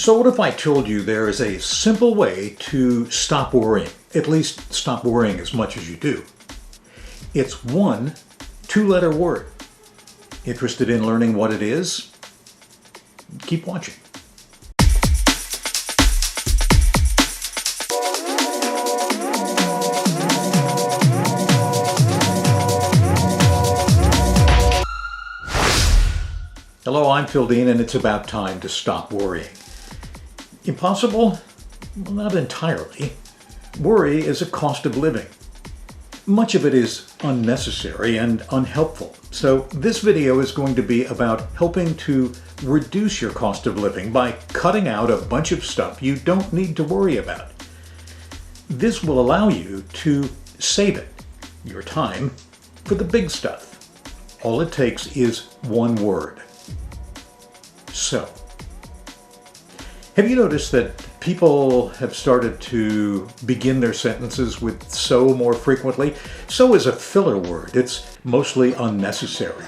So what if I told you there is a simple way to stop worrying? At least stop worrying as much as you do. It's one two-letter word. Interested in learning what it is? Keep watching. Hello, I'm Phil Dean, and it's about time to stop worrying. Impossible? Well, not entirely. Worry is a cost of living. Much of it is unnecessary and unhelpful. So this video is going to be about helping to reduce your cost of living by cutting out a bunch of stuff you don't need to worry about. This will allow you to save it, your time, for the big stuff. All it takes is one word. So. Have you noticed that people have started to begin their sentences with so more frequently? So is a filler word. It's mostly unnecessary.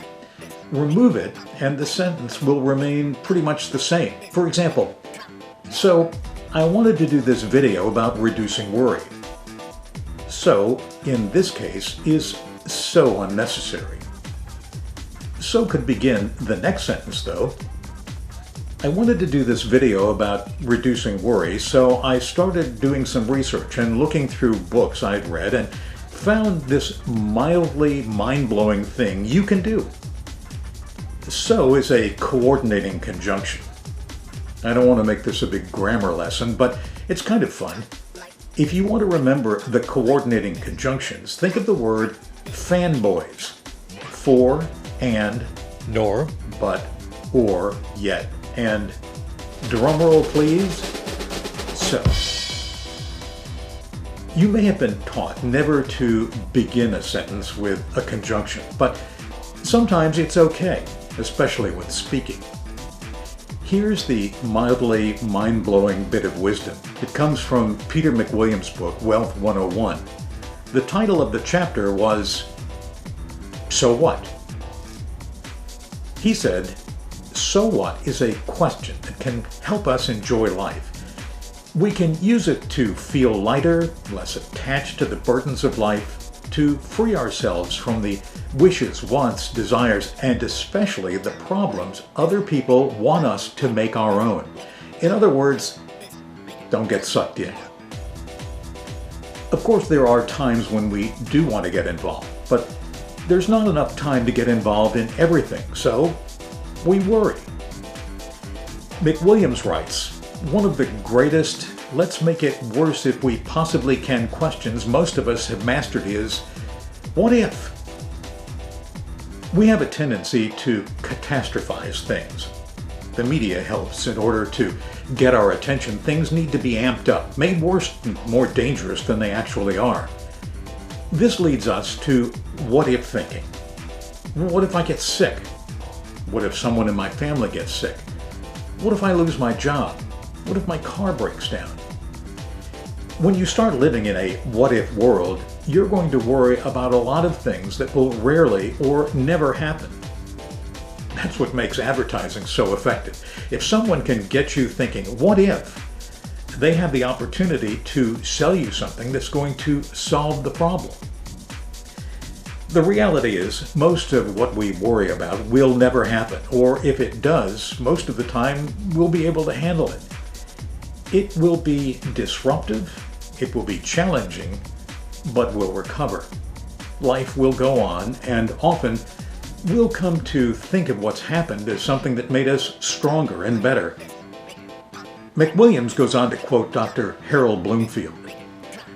Remove it and the sentence will remain pretty much the same. For example, so I wanted to do this video about reducing worry. So, in this case, is so unnecessary. So could begin the next sentence though. I wanted to do this video about reducing worry, so I started doing some research and looking through books I'd read and found this mildly mind-blowing thing you can do. So is a coordinating conjunction. I don't want to make this a big grammar lesson, but it's kind of fun. If you want to remember the coordinating conjunctions, think of the word fanboys. For, and, Nor, but, or, yet. And drumroll please. So, you may have been taught never to begin a sentence with a conjunction, but sometimes it's okay, especially when speaking. Here's the mildly mind-blowing bit of wisdom. It comes from Peter McWilliams' book, Wealth 101. The title of the chapter was, So What? He said, so what is a question that can help us enjoy life. We can use it to feel lighter, less attached to the burdens of life, to free ourselves from the wishes, wants, desires, and especially the problems other people want us to make our own. In other words, don't get sucked in. Of course, there are times when we do want to get involved, but there's not enough time to get involved in everything, so we worry. McWilliams writes, one of the greatest let's make it worse if we possibly can questions most of us have mastered is, what if? We have a tendency to catastrophize things. The media helps in order to get our attention. Things need to be amped up, made worse and more dangerous than they actually are. This leads us to what if thinking. What if I get sick? What if someone in my family gets sick? What if I lose my job? What if my car breaks down? When you start living in a what-if world, you're going to worry about a lot of things that will rarely or never happen. That's what makes advertising so effective. If someone can get you thinking, what if? They have the opportunity to sell you something that's going to solve the problem. The reality is, most of what we worry about will never happen, or if it does, most of the time we'll be able to handle it. It will be disruptive, it will be challenging, but we'll recover. Life will go on, and often we'll come to think of what's happened as something that made us stronger and better. McWilliams goes on to quote Dr. Harold Bloomfield.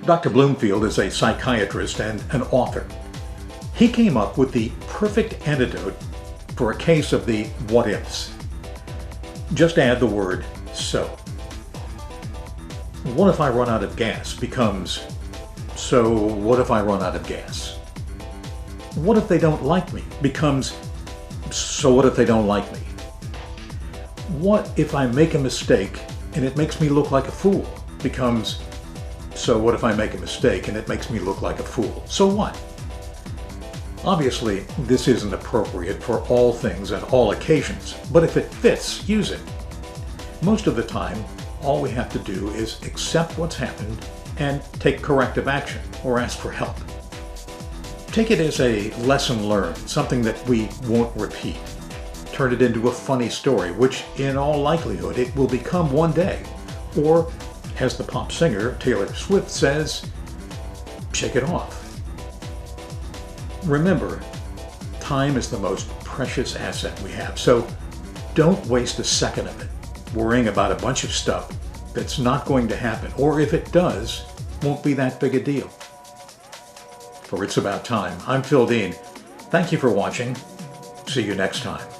Dr. Bloomfield is a psychiatrist and an author. He came up with the perfect antidote for a case of the what-ifs. Just add the word so. What if I run out of gas becomes, so what if I run out of gas? What if they don't like me becomes, so what if they don't like me? What if I make a mistake and it makes me look like a fool becomes, so what if I make a mistake and it makes me look like a fool? So what? Obviously, this isn't appropriate for all things and all occasions, but if it fits, use it. Most of the time, all we have to do is accept what's happened and take corrective action or ask for help. Take it as a lesson learned, something that we won't repeat. Turn it into a funny story, which in all likelihood it will become one day. Or, as the pop singer Taylor Swift says, shake it off. Remember, time is the most precious asset we have, so don't waste a second of it worrying about a bunch of stuff that's not going to happen, or if it does, won't be that big a deal. For It's About Time, I'm Phil Dean. Thank you for watching. See you next time.